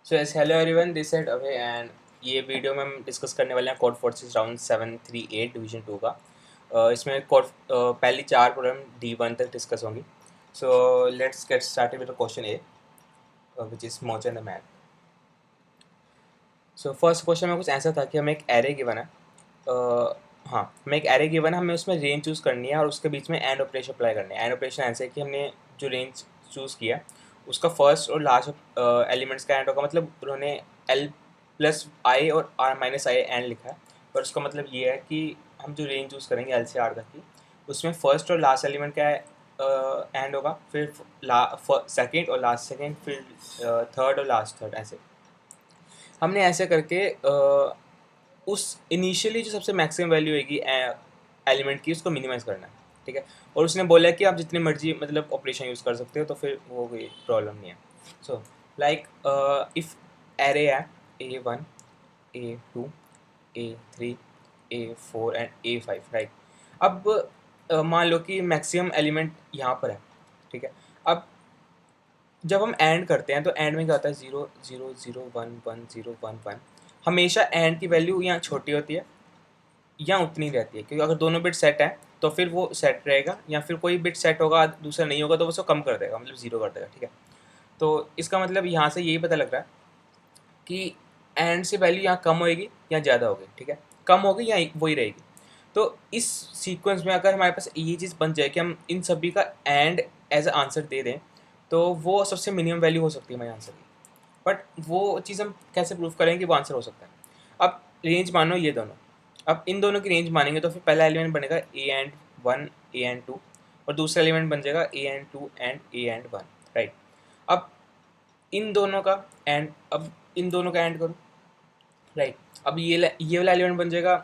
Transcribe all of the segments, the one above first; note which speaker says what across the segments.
Speaker 1: So S hello everyone, this side Abhay and ये video में हम डिस्कस करने वाले हैं कोड फोर्सेस राउंड 738 डिवीजन 2 का। इसमें कोड पहली 4 प्रॉब्लम D1 तक डिस्कस होंगी। So let's get started with question A which is Mocha in the math. So first question में कुछ ऐसा था कि हमें एक एरे गिवन है। हाँ, हमें एक एरे गिवन है, हमें उसमें रेंज चूज़ करनी है और उसके बीच में एंड ऑपरेशन अप्लाई करनी है। एंड ऑपरेशन ऐसे है कि हमने जो रेंज चूज़ किया उसका फर्स्ट और लास्ट एलिमेंट्स का एंड होगा। मतलब उन्होंने एल प्लस आई और आर माइनस आई एंड लिखा है, पर उसका मतलब ये है कि हम जो रेंज चूज़ करेंगे एल से आर तक की, उसमें फर्स्ट और लास्ट एलिमेंट का एंड होगा, फिर सेकेंड और लास्ट सेकेंड, फिर थर्ड और लास्ट थर्ड। ऐसे हमने ऐसे करके उस इनिशियली जो सबसे मैक्सिमम वैल्यू होगी एलिमेंट की, उसको मिनिमाइज़ करना है। ठीक है, और उसने बोला कि आप जितने मर्जी मतलब ऑपरेशन यूज़ कर सकते हो, तो फिर वो कोई प्रॉब्लम नहीं है। सो लाइक इफ़ एरे है A1 A2 A3 A4 and A5, right. अब मान लो कि मैक्सिमम एलिमेंट यहाँ पर है। ठीक है, अब जब हम एंड करते हैं तो एंड में क्या होता है, 0 0 0 1 1 0 1 1। हमेशा एंड की वैल्यू यहाँ छोटी होती है या उतनी रहती है, क्योंकि अगर दोनों बिट सेट हैं तो फिर वो सेट रहेगा, या फिर कोई बिट सेट होगा दूसरा नहीं होगा तो वो उसको कम कर देगा, मतलब जीरो कर देगा। ठीक है, तो इसका मतलब यहाँ से यही पता लग रहा है कि एंड से वैल्यू यहाँ कम होएगी या ज़्यादा होगी। ठीक है, कम होगी या वही रहेगी। तो इस सीक्वेंस में अगर हमारे पास ये चीज़ बन जाए कि हम इन सभी का एंड एज आंसर दे दें, तो वो सबसे मिनिमम वैल्यू हो सकती है हमारे आंसर की। बट वो चीज़ हम कैसे प्रूव करेंगे कि वो आंसर हो सकता है। अब रेंज मानो ये दोनों, अब इन दोनों की रेंज मानेंगे तो फिर पहला एलिमेंट बनेगा A&1 A&2, और दूसरा एलिमेंट बन जाएगा A&2 एंड A&1, राइट। अब इन दोनों का एंड, अब इन दोनों का एंड करो, राइट। अब ये वाला एलिमेंट बन जाएगा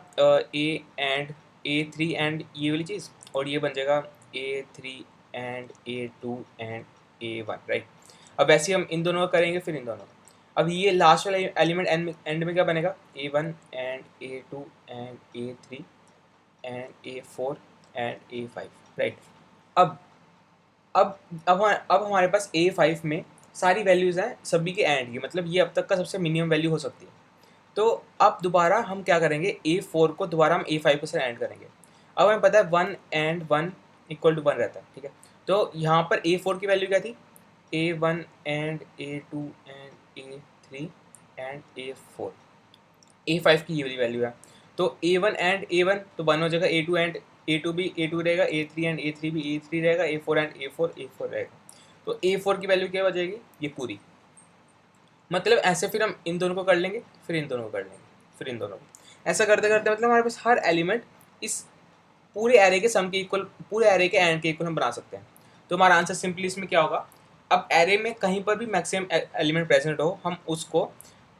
Speaker 1: A3 एंड ये वाली चीज़, और ये बन जाएगा A3 and A2 and A1, right. अब वैसे हम इन दोनों का करेंगे, फिर इन दोनों का। अब ये लास्ट वाला एलिमेंट एंड में क्या बनेगा, A1 and A2 and A3 and A4 and A5, right. अब अब अब हमारे पास A5 में सारी वैल्यूज़ हैं सभी के एंड की, मतलब ये अब तक का सबसे मिनिमम वैल्यू हो सकती है। तो अब दोबारा हम क्या करेंगे, A4 को दोबारा हम A5 के साथ ऐड करेंगे। अब हमें पता है 1 एंड 1 इक्वल टू 1 रहता है। ठीक है, तो यहाँ पर A4 की वैल्यू क्या थी, A1 and A2 and A3 and A4। A5 की ये वाली वैल्यू है, तो A1 एंड A1 तो 1 हो जाएगा, A2 एंड A2 भी A2 रहेगा, A3 एंड A3 भी A3 रहेगा, A4 एंड A4 रहेगा। तो A4 की वैल्यू क्या हो जाएगी, ये पूरी। मतलब ऐसे फिर हम इन दोनों को कर लेंगे, फिर इन दोनों को कर लेंगे, फिर इन दोनों को, ऐसा करते करते मतलब हमारे पास हर एलिमेंट इस पूरे एरे के सम के इक्वल, पूरे एरे के एंड के इक्वल हम बना सकते हैं। तो हमारा आंसर सिंपली इसमें क्या होगा, अब एरे में कहीं पर भी मैक्सिमम एलिमेंट प्रेजेंट हो, हम उसको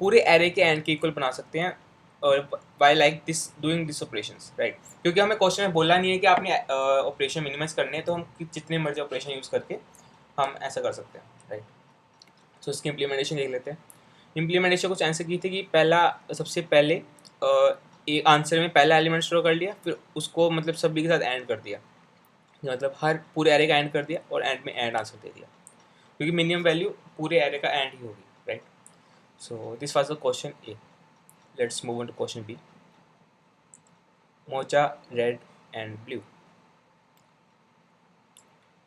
Speaker 1: पूरे एरे के एंड के इक्वल बना सकते हैं, और by like this doing this operations, right. क्योंकि हमें क्वेश्चन में बोला नहीं है कि आपने ऑपरेशन मिनिमाइज करने हैं, तो हम जितने मर्जी ऑपरेशन यूज़ करके हम ऐसा कर सकते हैं, राइट। तो इसकी इम्प्लीमेंटेशन देख लेते हैं। इम्प्लीमेंटेशन कुछ ऐसे की थी कि पहला, सबसे पहले एक आंसर में पहला एलिमेंट स्टोर कर लिया, फिर उसको मतलब सभी के साथ एंड कर दिया, मतलब हर पूरे एरे का एंड कर दिया और एंड में एंड आंसर दे दिया, क्योंकि मिनिमम वैल्यू पूरे एरे का एंड ही होगी, right. So this was the question A. Let's move on to question B. Mocha red and blue.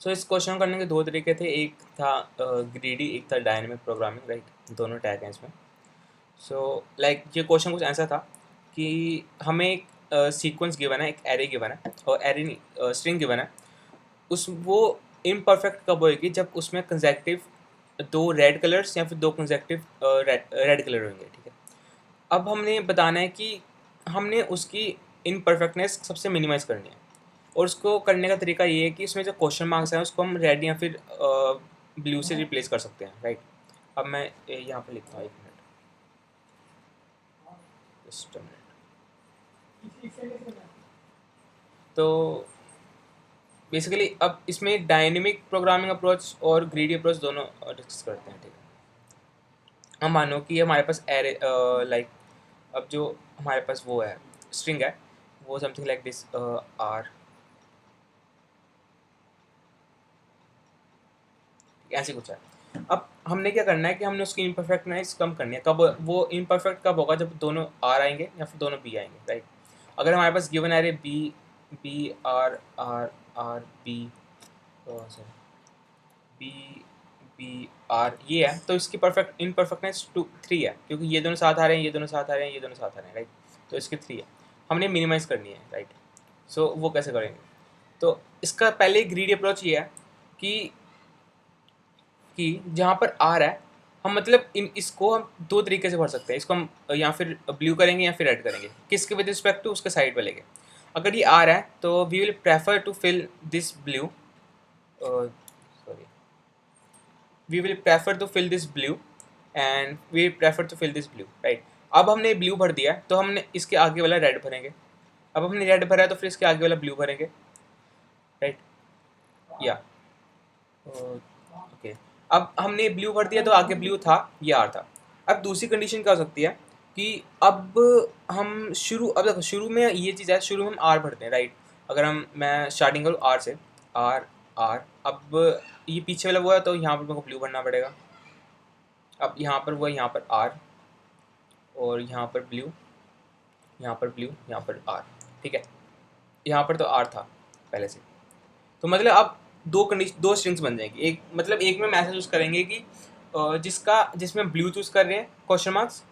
Speaker 1: So इस क्वेश्चन को करने के दो तरीके थे, एक था ग्रीडी, एक था डायनेमिक प्रोग्रामिंग, राइट। दोनों टैग हैं इसमें। सो लाइक ये क्वेश्चन कुछ ऐसा था कि हमें एक सीक्वेंस गिवन है, एक एरे गिवन है, और एरे नहीं स्ट्रिंग गिवन है। उस वो इम्परफेक्ट कब होएगी, जब उसमें कंसेक्टिव दो रेड कलर्स या फिर दो कंसेक्टिव रेड कलर होंगे। ठीक है, अब हमने बताना है कि हमने उसकी इनपरफेक्टनेस सबसे मिनिमाइज़ करनी है, और उसको करने का तरीका ये है कि इसमें जो क्वेश्चन मार्क्स हैं उसको हम रेड या फिर ब्लू से रिप्लेस कर सकते हैं, राइट। अब मैं यहाँ पे लिखता हूँ, एक मिनट, जस्ट अ मिनट। तो बेसिकली अब इसमें डायनेमिक प्रोग्रामिंग अप्रोच और ग्रीडी अप्रोच दोनों डिस्कस करते हैं। ठीक है, हम मानो कि हमारे पास एरे लाइक, अब जो हमारे पास वो है स्ट्रिंग है, वो समथिंग लाइक दिस आर, ऐसे कुछ है। अब हमने क्या करना है कि हमने उसकी इम्परफेक्टनेस कम करनी है। कब वो इम्परफेक्ट कब होगा, जब दोनों आर आएंगे या फिर दोनों बी आएंगे, राइट। अगर हमारे पास given array B B R R R B sorry B B R ये है, तो इसकी परफेक्ट इनपरफेक्टनेस 3 है, क्योंकि ये दोनों साथ आ रहे हैं, ये दोनों साथ आ रहे हैं, ये दोनों साथ आ रहे हैं, राइट। तो इसकी 3 है, हमने मिनिमाइज़ करनी है, राइट। सो वो कैसे करेंगे? तो इसका पहले ग्रीडी अप्रोच ये है कि जहाँ पर आर है, हम मतलब इसको हम दो तरीके से भर सकते हैं। इसको हम या फिर ब्लू करेंगे या फिर रेड करेंगे, किसके विद रिस्पेक्ट टू उसके साइड पे लेंगे। अगर ये आर है तो we will prefer to fill this blue, sorry we will prefer to fill this blue and we prefer to fill this blue, right. अब हमने ब्लू भर दिया तो हमने इसके आगे वाला रेड भरेंगे। अब हमने रेड भरा है तो फिर इसके आगे वाला ब्लू भरेंगे, राइट। या ओके, अब हमने ब्लू भर दिया तो आगे ब्लू था, ये आर था। अब दूसरी कंडीशन क्या हो सकती है कि अब हम अब देखो शुरू में ये चीज़ है, शुरू में हम आर भरते हैं, राइट। अगर मैं स्टार्टिंग करूँ आर से, आर आर, अब ये पीछे वाला वो है तो यहाँ पर मेरे को ब्लू भरना पड़ेगा। अब यहाँ पर वो है, यहाँ पर आर और यहाँ पर ब्लू, यहाँ पर ब्लू, यहाँ पर आर, ठीक है। यहाँ पर तो आर था पहले से, तो मतलब अब दो स्ट्रिंग्स बन जाएंगी। एक मतलब एक में हम ऐसा चूज़ करेंगे कि जिसमें ब्लू चूज़ कर रहे हैं क्वेश्चन मार्क्स,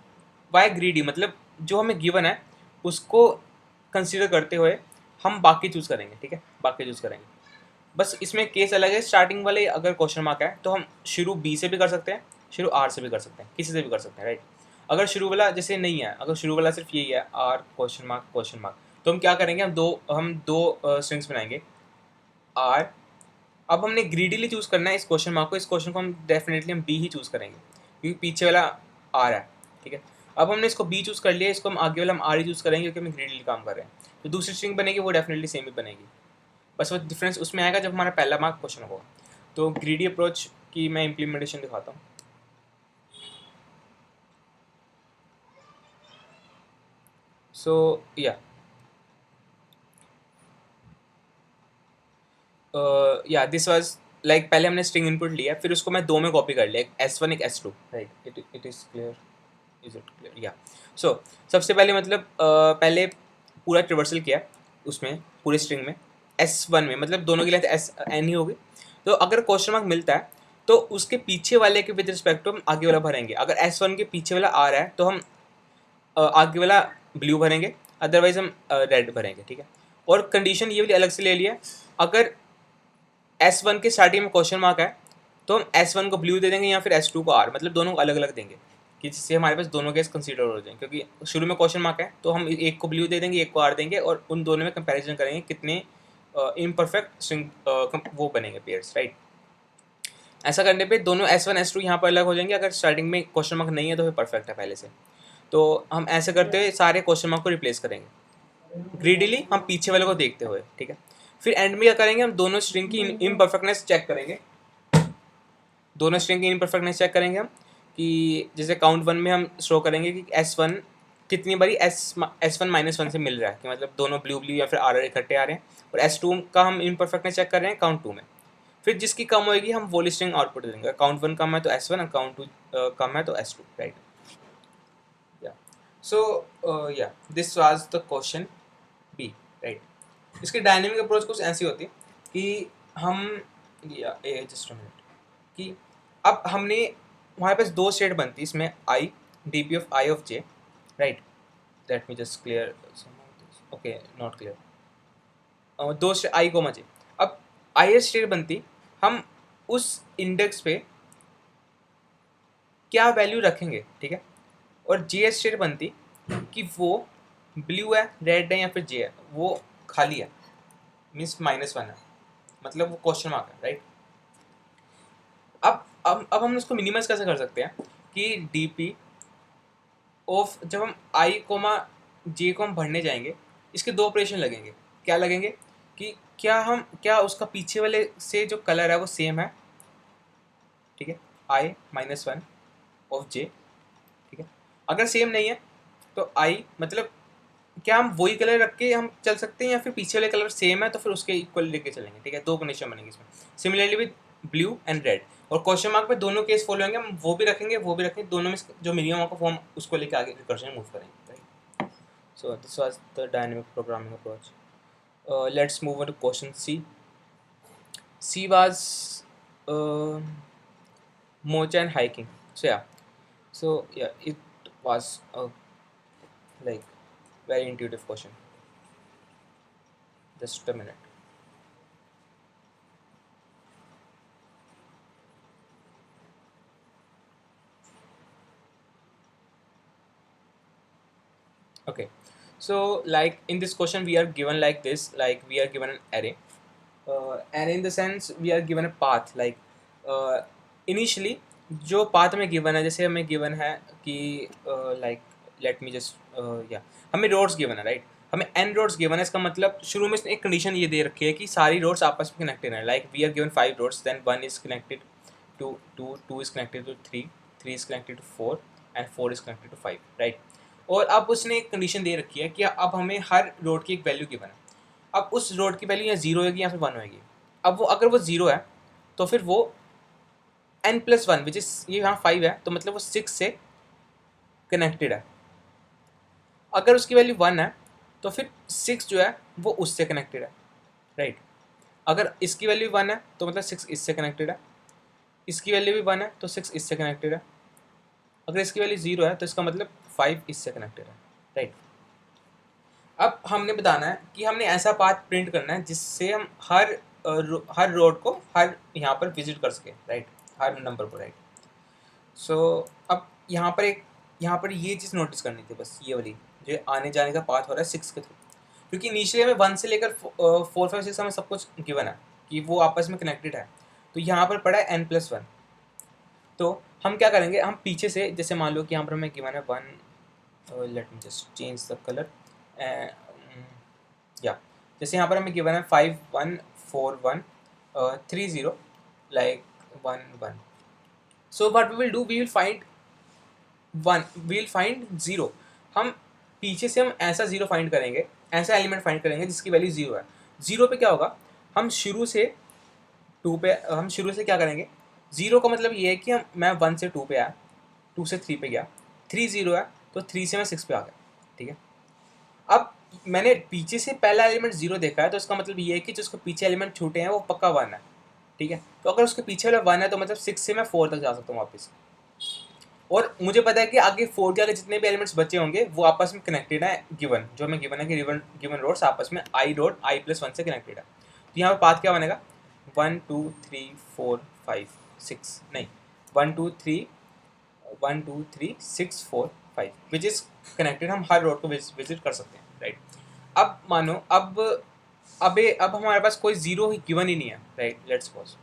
Speaker 1: वाई ग्रीडी, मतलब जो हमें गिवन है उसको कंसीडर करते हुए हम बाकी चूज़ करेंगे, ठीक है, बाकी चूज़ करेंगे। बस इसमें केस अलग है, स्टार्टिंग वाले अगर क्वेश्चन मार्क है तो हम शुरू बी से भी कर सकते हैं, शुरू आर से भी कर सकते हैं, किसी से भी कर सकते हैं, राइट। अगर शुरू वाला जैसे नहीं है, अगर शुरू वाला सिर्फ यही है आर क्वेश्चन मार्क, तो हम क्या करेंगे, हम दो स्ट्रिंग्स बनाएंगे आर। अब हमने ग्रीडीली चूज़ करना है इस क्वेश्चन मार्क को, इस क्वेश्चन को हम डेफिनेटली हम बी ही चूज़ करेंगे क्योंकि पीछे वाला आर है, ठीक है। अब हमने इसको बी चूज़ कर लिया, इसको हम आगे वाला हम आर ही चूज़ करेंगे क्योंकि हम ग्रीडीली काम कर रहे हैं। तो दूसरी स्ट्रिंग बनेगी वो डेफिनेटली सेम ही बनेगी, बस वो डिफरेंस उसमें आएगा जब हमारा पहला मार्क क्वेश्चन होगा। तो ग्रीडी अप्रोच की मैं इम्प्लीमेंटेशन दिखाता हूँ। सो या दिस वाज लाइक, पहले हमने स्ट्रिंग इनपुट लिया, फिर उसको मैं दो में कॉपी कर लिया, एक S1 एक S2, right. It is clear, is it clear? या सो सबसे पहले मतलब पहले पूरा ट्रिवर्सल किया उसमें, पूरे स्ट्रिंग में S1 में, मतलब दोनों की लेंथ SN ही होगी। तो अगर क्वेश्चन मार्क मिलता है तो उसके पीछे वाले के विद रिस्पेक्ट टू हम आगे वाला भरेंगे। अगर S1 के पीछे वाला आ रहा है तो हम आगे वाला ब्लू भरेंगे, अदरवाइज हम रेड भरेंगे, ठीक है। और कंडीशन ये वाली अलग से ले लिया, अगर S1 के स्टार्टिंग में क्वेश्चन मार्क है तो हम S1 को ब्लू दे देंगे या फिर S2 को आर, मतलब दोनों को अलग अलग देंगे कि जिससे हमारे पास दोनों केस कंसीडर हो जाएं। क्योंकि शुरू में क्वेश्चन मार्क है तो हम एक को ब्लू दे देंगे, एक को आर देंगे, और उन दोनों में कंपैरिजन करेंगे कितने इम्परफेक्ट स्ट्रिंग वो बनेंगे पेयर्स, राइट। ऐसा करने पे दोनों S1 S2 यहाँ पर अलग हो जाएंगे। अगर स्टार्टिंग में क्वेश्चन मार्क नहीं है तो फिर परफेक्ट है पहले से। तो हम ऐसे करते हुए सारे क्वेश्चन मार्क को रिप्लेस करेंगे ग्रीडीली, हम पीछे वाले को देखते हुए, ठीक है। फिर एंड में क्या करेंगे, हम दोनों स्ट्रिंग की इम्परफेक्टनेस चेक करेंगे, दोनों स्ट्रिंग की इम्परफेक्टनेस चेक करेंगे हम, कि जैसे काउंट 1 में हम शो करेंगे कि S1 कितनी बारी S1 - 1 से मिल रहा है, कि मतलब दोनों ब्लू या फिर आर इकट्ठे आ रहे हैं। और S2 का हम इम्परफेक्टनेस चेक कर रहे हैं काउंट 2 में। फिर जिसकी कम होगी हम वो स्ट्रिंग आउटपुट देंगे, काउंट 1 कम है तो S1 और काउंट 2 कम है तो S2, राइट। या सो या this was the question B, right. इसकी डायनेमिक अप्रोच कुछ ऐसी होती है कि हम जस्ट अ मिनट, कि अब हमने हमारे पास दो स्टेट बनती है इसमें, I D P of I of J, right. Let me just clear, okay not clear, दो स्टेट आई को मजे। अब आई स्टेट बनती, हम उस इंडेक्स पे क्या वैल्यू रखेंगे, ठीक है। और जे स्टेट बनती कि वो ब्लू है, रेड है या फिर जे है, वो खाली है, मीन्स -1 है, मतलब वो क्वेश्चन मार्क है, राइट। अब हम उसको मिनिमाइज कैसे कर सकते हैं कि डी पी ऑफ, जब हम आई कोमा जे को हम भरने जाएंगे, इसके दो ऑपरेशन लगेंगे। क्या लगेंगे कि क्या उसका पीछे वाले से जो कलर है वो सेम है, ठीक है, आई -1 ऑफ जे, ठीक है। अगर सेम नहीं है तो आई मतलब क्या हम वही कलर रख के हम चल सकते हैं, या फिर पीछे वाले कलर सेम है तो फिर उसके इक्वल लेके चलेंगे, ठीक है। दो कंडीशन बनेंगी इसमें। Similarly with blue and red, और क्वेश्चन मार्क में दोनों केस फॉलो होंगे, हम वो भी रखेंगे वो भी रखेंगे, दोनों में जो मिनिमम का फॉर्म उसको लेके आगे रिकर्जन मूव करेंगे, right. So this was the dynamic programming approach. Let's move on to question C. C was mocha and hiking. So it was a like very intuitive question. Just a minute. Okay, so like in this question we are given like this, like we are given an array, and in the sense we are given a path. Like initially जो path हमें given है, जैसे हमें given है कि like let me just yeah, हमें roads given है, right? हमें n roads given है, इसका मतलब शुरू में इसने एक condition ये दे रखी है कि सारी roads आपस में connected हैं. Like we are given 5 roads, then 1 is connected to 2, 2 is connected to 3, 3 is connected to 4, and 4 is connected to 5, right? और अब उसने एक कंडीशन दे रखी है कि अब हमें हर रोड की एक वैल्यू गिवन है. अब उस रोड की वैल्यू या 0 होगी या फिर 1 होगी. अब वो अगर वो 0 है तो फिर वो n+1 विच इज़ ये यहाँ 5 है, तो मतलब वो 6 से कनेक्टेड है. अगर उसकी वैल्यू 1 है तो फिर 6 जो है वो उससे कनेक्टेड है, राइट. अगर इसकी वैल्यू 1 है तो मतलब 6 इससे कनेक्टेड है, इसकी वैल्यू भी 1 है तो 6 इससे कनेक्टेड है, अगर इसकी वैल्यू 0 है तो इसका मतलब 5 इससे कनेक्टेड है, राइट. अब हमने बताना है कि हमने ऐसा पाथ प्रिंट करना है जिससे हम हर रोड को हर यहाँ पर विजिट कर सकें, राइट, हर नंबर को, राइट. सो अब यहाँ पर ये चीज़ नोटिस करनी थी बस, ये वाली जो आने जाने का पाथ हो रहा है 6 के थ्रू, क्योंकि इनिशियली हमें 1 से लेकर 4, 5, 6 हमें सब कुछ गिवन है कि वो आपस में कनेक्टेड है. तो यहाँ पर पड़ा है n+1. तो हम क्या करेंगे, हम पीछे से, जैसे मान लो कि यहाँ पर हमें गिवन है 1, let me just change the colour, या जैसे यहाँ पर हमें गिवन है 5, 1, 4, 1, 3, 0, like 1, 1. So what we will do, we will find 0. हम पीछे से हम ऐसा 0 फाइंड करेंगे, ऐसा एलिमेंट फाइंड करेंगे जिसकी वैल्यू 0 है. 0 पे क्या होगा, हम शुरू से क्या करेंगे, 0 का मतलब ये है कि मैं 1 से 2 पे आया, 2 से 3 पे गया, 3 0 है तो 3 से मैं 6 पे आ गया, ठीक है. अब मैंने पीछे से पहला एलिमेंट 0 देखा है तो इसका मतलब ये है कि जो उसके पीछे एलिमेंट छूटे हैं वो पक्का 1 है, ठीक है. तो अगर उसके पीछे वाला 1 है तो मतलब 6 से मैं 4 तक जा सकता हूँ वापस, और मुझे पता है कि आगे 4 के आगे जितने भी एलिमेंट्स बचे होंगे वो आपस में कनेक्टेड है, गिवन जो हमें गिवन है कि गिवन रोड्स आपस में i+1 से कनेक्टेड है. तो यहाँ पर पाथ क्या बनेगा, 1 2 3 4 5 6, नहीं 1 2 3 6 4 5 विच इज़ कनेक्टेड. हम हर रोड को विजिट कर सकते हैं, राइट. अब मानो अब हमारे पास कोई 0 गिवन ही नहीं है, राइट. लेट्स सपोज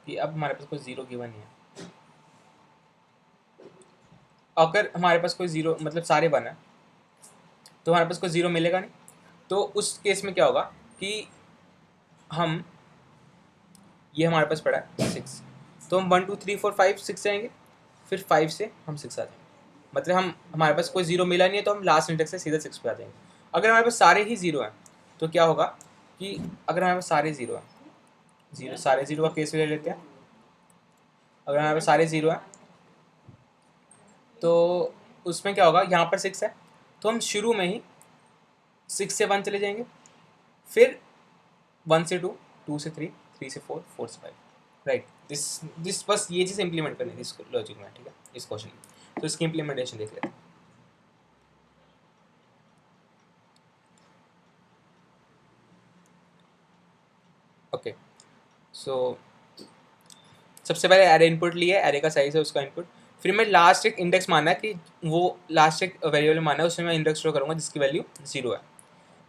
Speaker 1: कि अब हमारे पास कोई 0 गिवन नहीं है. अगर हमारे पास कोई 0 मतलब सारे 1 है तो हमारे पास कोई 0 मिलेगा नहीं. तो उस केस में क्या होगा कि हम ये हमारे पास पड़ा है 6, तो हम 1 2 3 4 5 6 जाएंगे, फिर 5 से हम 6 आ जाएंगे. मतलब हमारे पास कोई 0 मिला नहीं है तो हम लास्ट इंडेक्स से सीधा 6 पे आ जाएंगे. अगर हमारे पास सारे ही 0 हैं तो क्या होगा कि अगर हमारे पास सारे 0 हैं, सारे 0 का केस ले लेते हैं. अगर हमारे पास सारे 0 हैं तो उसमें क्या होगा, यहाँ पर 6 है तो हम शुरू में ही 6 से 1 चले जाएंगे, फिर 1 से 2, 2 से 3, 3 से 4, 4 से 5, राइट. दिस बस ये चीज़ इंप्लीमेंट करनी थी इस लॉजिक में, ठीक है, इस क्वेश्चन में. तो इसकी इंप्लीमेंटेशन देख लेते हैं. ओके, सो सबसे पहले एरे इनपुट लिया, एरे का साइज है उसका इनपुट. फिर मैं लास्ट एक इंडेक्स माना है कि वो लास्ट एक वेरिएबल माना है, उसमें मैं इंडेक्स स्टोर करूँगा जिसकी वैल्यू 0 है.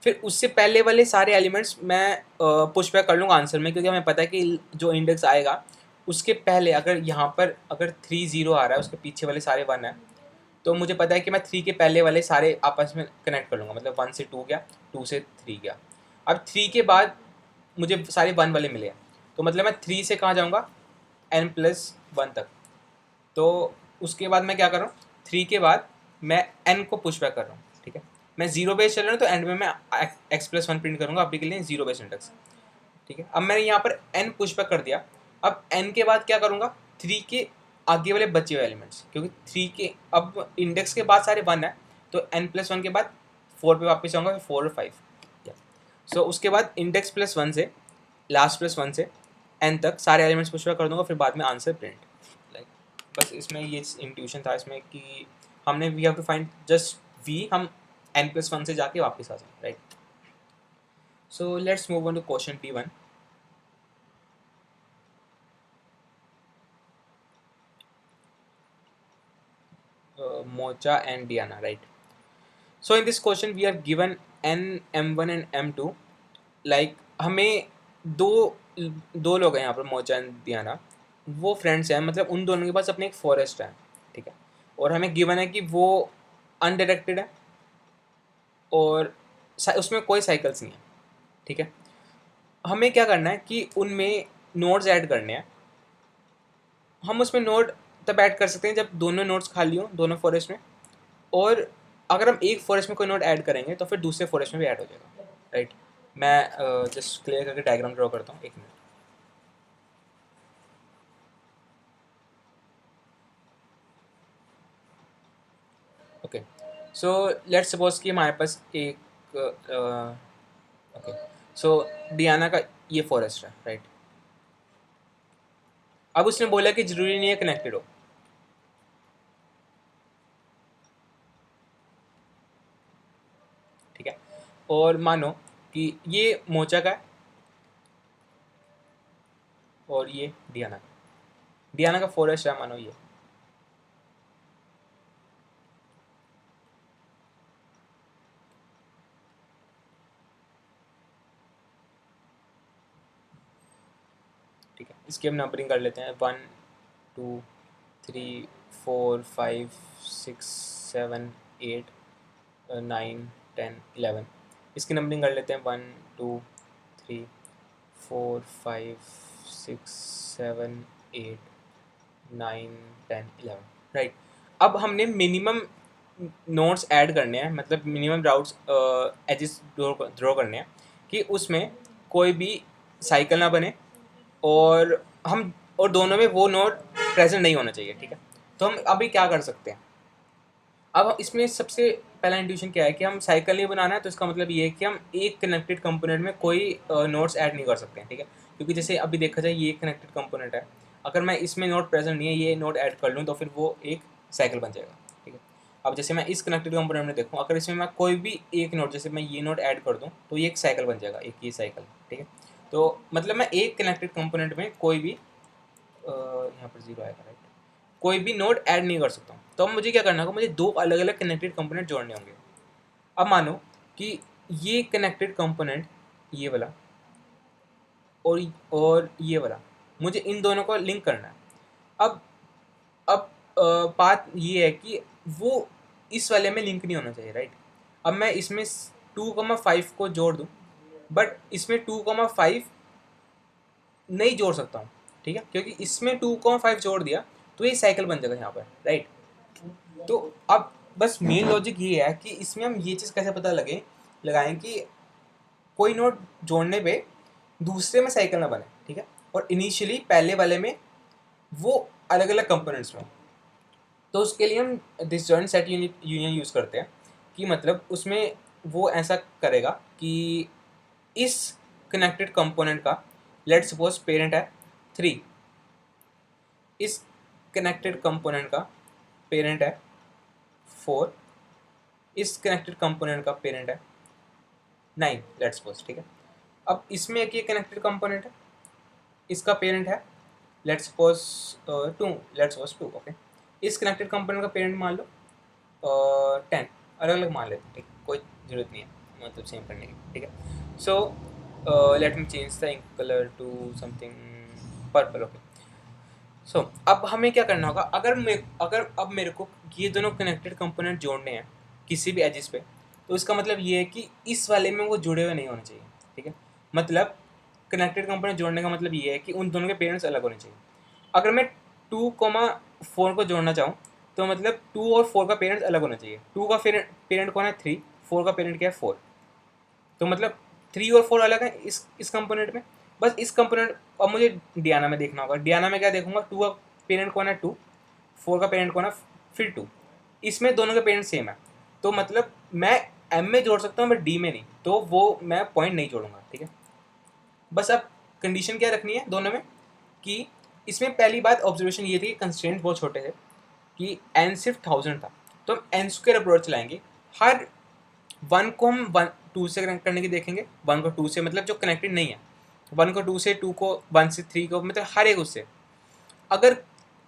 Speaker 1: फिर उससे पहले वाले सारे एलिमेंट्स मैं पुश बैक कर लूँगा आंसर में, क्योंकि हमें पता है कि जो इंडेक्स आएगा उसके पहले अगर यहाँ पर अगर 3 0 आ रहा है, उसके पीछे वाले सारे 1 है, तो मुझे पता है कि मैं 3 के पहले वाले सारे आपस में कनेक्ट कर लूँगा. मतलब 1 से 2 गया, 2 से 3 गया. अब 3 के बाद मुझे सारे 1 वाले मिले हैं, तो मतलब मैं 3 से कहाँ जाऊँगा, n+1 तक. तो उसके बाद मैं क्या कर रहा हूँ, 3 के बाद मैं n को पुश बैक कर रहा हूँ, ठीक है. मैं जीरो बेस चल रहा हूँ तो एंड में मैं x+1 प्रिंट करूँगा अभी के लिए जीरो बेस इंडेक्स, ठीक है। अब मैंने यहाँ पर n पुश बैक कर दिया। अब n के बाद क्या करूँगा, 3 के आगे वाले बचे हुए एलिमेंट्स, क्योंकि 3 के अब इंडेक्स के बाद सारे 1 है तो n+1 के बाद 4 पे वापस जाऊँगा, फिर 4 और 5। सो उसके बाद इंडेक्स +1 से लास्ट +1 से n तक सारे एलिमेंट्स पुश बैक कर दूँगा, फिर बाद में आंसर प्रिंट। लाइक बस इसमें ये इंट्यूशन था इसमें कि हमने we have to find just v, हम n+1 से जाके वापस आ जाएं, right. So let's move on to question P1। Mocha and Diana, right? So in this question we are given n, m1 and m2, like हमें दो लोग हैं यहाँ पर, मोचा एंड दियाना, वो फ्रेंड्स हैं, मतलब उन दोनों के पास अपने एक फॉरेस्ट है, ठीक है, और हमें गिवन है कि वो अनडायरेक्टेड है और उसमें कोई साइकिल्स नहीं है, ठीक है। हमें क्या करना है कि उनमें नोड्स ऐड करने हैं। हम उसमें नोड तब ऐड कर सकते हैं जब दोनों नोड्स खाली हों दोनों फॉरेस्ट में, और अगर हम एक फॉरेस्ट में कोई नोड ऐड करेंगे तो फिर दूसरे फॉरेस्ट में भी ऐड हो जाएगा, राइट। मैं जस्ट क्लियर करके डायग्राम ड्रॉ करता हूँ, एक minute. Okay, so let's suppose कि हमारे पास एक ओके, सो डियाना का ये फॉरेस्ट है, राइट। अब उसने बोला कि जरूरी नहीं है कनेक्टेड हो, ठीक है, और मानो कि ये मोचा का है और ये डियाना का फॉरेस्ट है, मानो ये, ठीक है। इसकी हम नंबरिंग कर लेते हैं, 1 2 3 4 5 6 7 8 9 10 11। इसकी नंबरिंग कर लेते हैं, 1 2 3 4 5 6 7 8 9 10 11, राइट। अब हमने मिनिमम नोड्स ऐड करने हैं, मतलब मिनिमम राउट्स एजेस ड्रॉ करने हैं कि उसमें कोई भी साइकिल ना बने, और हम और दोनों में वो नोड प्रेजेंट नहीं होना चाहिए, ठीक है। तो हम अभी क्या कर सकते हैं, अब इसमें सबसे पहला इंट्यूशन क्या है कि हम साइकिल नहीं बनाना है, तो इसका मतलब ये है कि हम एक कनेक्टेड कंपोनेंट में कोई नोड्स ऐड नहीं कर सकते हैं, ठीक है। क्योंकि जैसे अभी देखा जाए ये एक कनेक्टेड कंपोनेंट है, अगर मैं इसमें नोड प्रेजेंट नहीं है ये नोड ऐड कर लूँ तो फिर वो एक साइकिल बन जाएगा, ठीक है। अब जैसे मैं इस कनेक्टेड कंपोनेंट में देखूँ, अगर इसमें मैं कोई भी एक नोड, जैसे मैं ये नोड ऐड कर दूँ तो ये एक साइकिल बन जाएगा, एक ये साइकिल, ठीक है। तो मतलब मैं एक कनेक्टेड कंपोनेंट में कोई भी यहाँ पर 0 आएगा, राइट, कोई भी नोड ऐड नहीं कर सकता हूँ। तो अब मुझे क्या करना होगा, मुझे दो अलग अलग कनेक्टेड कंपोनेंट जोड़ने होंगे। अब मानो कि ये कनेक्टेड कंपोनेंट ये वाला और ये वाला, मुझे इन दोनों को लिंक करना है। अब बात ये है कि वो इस वाले में लिंक नहीं होना चाहिए, राइट। अब मैं इसमें 2,5 को जोड़ दूँ, बट इसमें 2,5 नहीं जोड़ सकता हूँ, ठीक है, क्योंकि इसमें 2,5 जोड़ दिया तो ये साइकिल बन जाएगा यहाँ पर, राइट। तो अब बस मेन लॉजिक ये है कि इसमें हम ये चीज़ कैसे पता लगाएं कि कोई नोड जोड़ने पे दूसरे में साइकिल ना बने, ठीक है, और इनिशियली पहले वाले में वो अलग अलग कंपोनेंट्स में। तो उसके लिए हम डिसजॉइंट सेट यूनियन यूज़ करते हैं, कि मतलब उसमें वो ऐसा करेगा कि इस कनेक्टेड कंपोनेंट का लेट सपोज पेरेंट है 3, इस कनेक्टेड कंपोनेंट का पेरेंट है 4, इस कनेक्टेड कंपोनेंट का पेरेंट है 9, लेट सपोज, ठीक है। अब इसमें एक ये कनेक्टेड कंपोनेंट है, इसका पेरेंट है लेट सपोज 2, ओके। इस कनेक्टेड कंपोनेंट का पेरेंट मान लो 10, अलग अलग मान लेते हैं, ठीक, कोई ज़रूरत नहीं है मतलब सेम करने की, ठीक है। So let me change the ink colour to something purple, okay. So अब हमें क्या करना होगा, अगर अब मेरे को ये दोनों कनेक्टेड कंपोनेंट जोड़ने हैं किसी भी एजिस पे, तो इसका मतलब ये है कि इस वाले में वो जुड़े हुए नहीं होने चाहिए, ठीक है। मतलब कनेक्टेड कंपोनेंट जोड़ने का मतलब ये है कि उन दोनों के पेरेंट्स अलग होने चाहिए। अगर मैं 2,4 को जोड़ना चाहूँ तो मतलब 2 और 4 का पेरेंट्स अलग होना चाहिए। 2 का पेरेंट कौन है, 3, 4 का पेरेंट क्या है 4, तो मतलब 3 और 4 अलग है इस कंपोनेंट में। बस इस कंपोनेंट अब मुझे डियाना में देखना होगा। डियाना में क्या देखूंगा, 2 का पेरेंट कौन है 2, 4 का पेरेंट कौन है फिर 2, इसमें दोनों के पेरेंट सेम है, तो मतलब मैं एम में जोड़ सकता हूँ बट डी में नहीं, तो वो मैं पॉइंट नहीं जोड़ूंगा, ठीक है। बस अब कंडीशन क्या रखनी है दोनों में कि इसमें पहली बात ऑब्जर्वेशन ये थी कि कंस्ट्रेंट बहुत छोटे थे कि एन सिर्फ 1000 था, तो हम एन स्क्वायर अप्रोच चलाएंगे। हर वन को हम 2 से कनेक्ट करने की देखेंगे, 1 को 2 से, मतलब जो कनेक्टेड नहीं है, 1 को 2 से, 2 को 1 से 3 को, मतलब हर एक उससे। अगर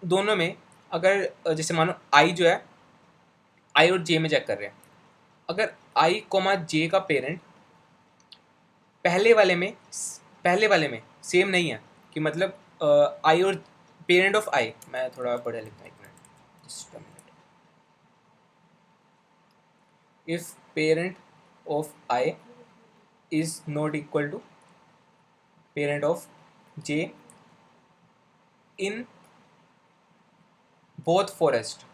Speaker 1: दोनों में अगर जैसे मानो आई जो है, आई और जे में चेक कर रहे हैं, अगर आई कोमा जे का पेरेंट पहले वाले में सेम नहीं है, कि मतलब आई और पेरेंट ऑफ आई, मैं थोड़ा पढ़ा लिखता हूँ, एक minute, just a minute. If parent of I is not equal to parent of J in both forest,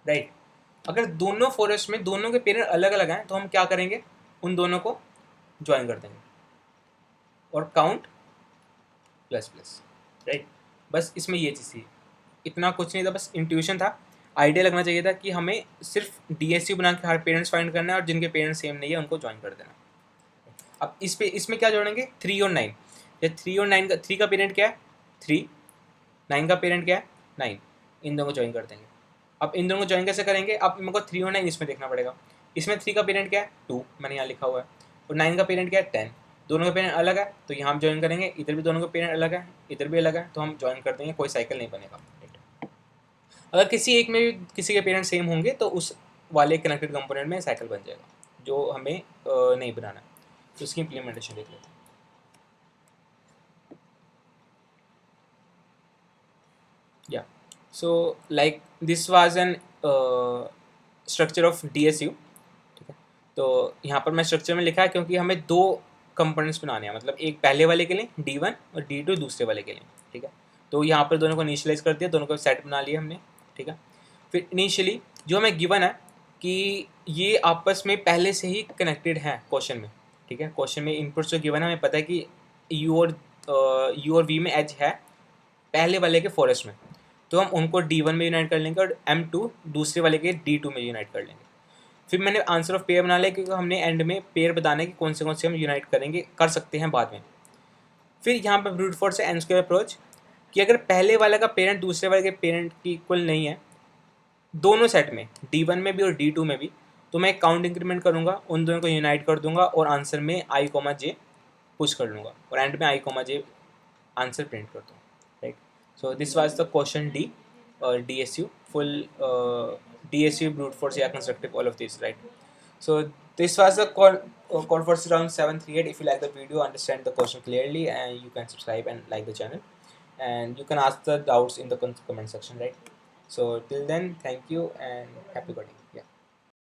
Speaker 1: right. अगर दोनों फॉरेस्ट में दोनों के पेरेंट अलग अलग हैं, तो हम क्या करेंगे, उन दोनों को ज्वाइन कर देंगे और काउंट प्लस प्लस, राइट। बस इसमें ये चीज़ थी, इतना कुछ नहीं था, बस इंट्यूशन था। आइडिया लगना चाहिए था कि हमें सिर्फ डीएसयू बना के हर पेरेंट्स फाइंड करना है और जिनके पेरेंट्स सेम नहीं है उनको ज्वाइन कर देना। अब इसमें क्या जोड़ेंगे, 3 और 9। ये 3 और 9 का, 3 का पेरेंट क्या है 3, 9 का पेरेंट क्या है 9, इन दोनों को ज्वाइन कर देंगे। अब इन दोनों को ज्वाइन कैसे करेंगे, अब मेरे को 3 और 9 इसमें देखना पड़ेगा। इसमें 3 का पेरेंट क्या है 2, मैंने यहाँ लिखा हुआ है, और 9 का पेरेंट क्या है 10, दोनों का पेरेंट अलग है, तो यहाँ हम ज्वाइन करेंगे। इधर भी दोनों का पेरेंट अलग है, इधर भी अलग है, तो हम ज्वाइन कर देंगे, कोई साइकिल नहीं बनेगा। अगर किसी एक में भी किसी के पेरेंट सेम होंगे तो उस वाले कनेक्टेड कंपोनेंट में साइकिल बन जाएगा, जो हमें नहीं बनाना है। तो इसकी इम्प्लीमेंटेशन देख लेते हैं। या so like this was an structure of DSU, ठीक है। तो यहाँ पर मैं स्ट्रक्चर में लिखा है क्योंकि हमें 2 कंपोनेंट्स बनाने हैं, मतलब एक पहले वाले के लिए D1 और D2 दूसरे वाले के लिए, ठीक है। तो यहाँ पर दोनों को इनिशियलाइज कर दिया, दोनों को सेट बना लिया हमने, ठीक है। फिर इनिशियली जो हमें गिवन है कि ये आपस में पहले से ही कनेक्टेड हैं क्वेश्चन में, ठीक है। क्वेश्चन में इनपुट्स जो गिवन है हमें पता है कि यू और वी में एज है पहले वाले के फॉरेस्ट में, तो हम उनको D1 में यूनाइट कर लेंगे और M2 दूसरे वाले के D2 में यूनाइट कर लेंगे। फिर मैंने आंसर ऑफ पेयर बना लिया क्योंकि हमने एंड में पेयर बताना है कि कौन से हम यूनाइट करेंगे, कर सकते हैं बाद में। फिर यहाँ पर ब्रूट फोर्स से एन स्क्वायर अप्रोच, कि अगर पहले वाले का पेरेंट दूसरे वाले के पेरेंट की इक्वल नहीं है दोनों सेट में, D1 में भी और D2 में भी, तो मैं काउंट इंक्रीमेंट करूँगा, उन दोनों को यूनाइट कर दूंगा और आंसर में I, J पुश कर लूँगा और एंड में I, J आंसर प्रिंट कर दूँगा, right. So this was the question D और DSU full DSU brute force या constructive, all of these, right. So this was the call for round 738. If you like the video, understand the question clearly, and you can subscribe and like the channel, and you can ask the doubts in the comment section, right. So till then, thank you and happy coding. Yeah.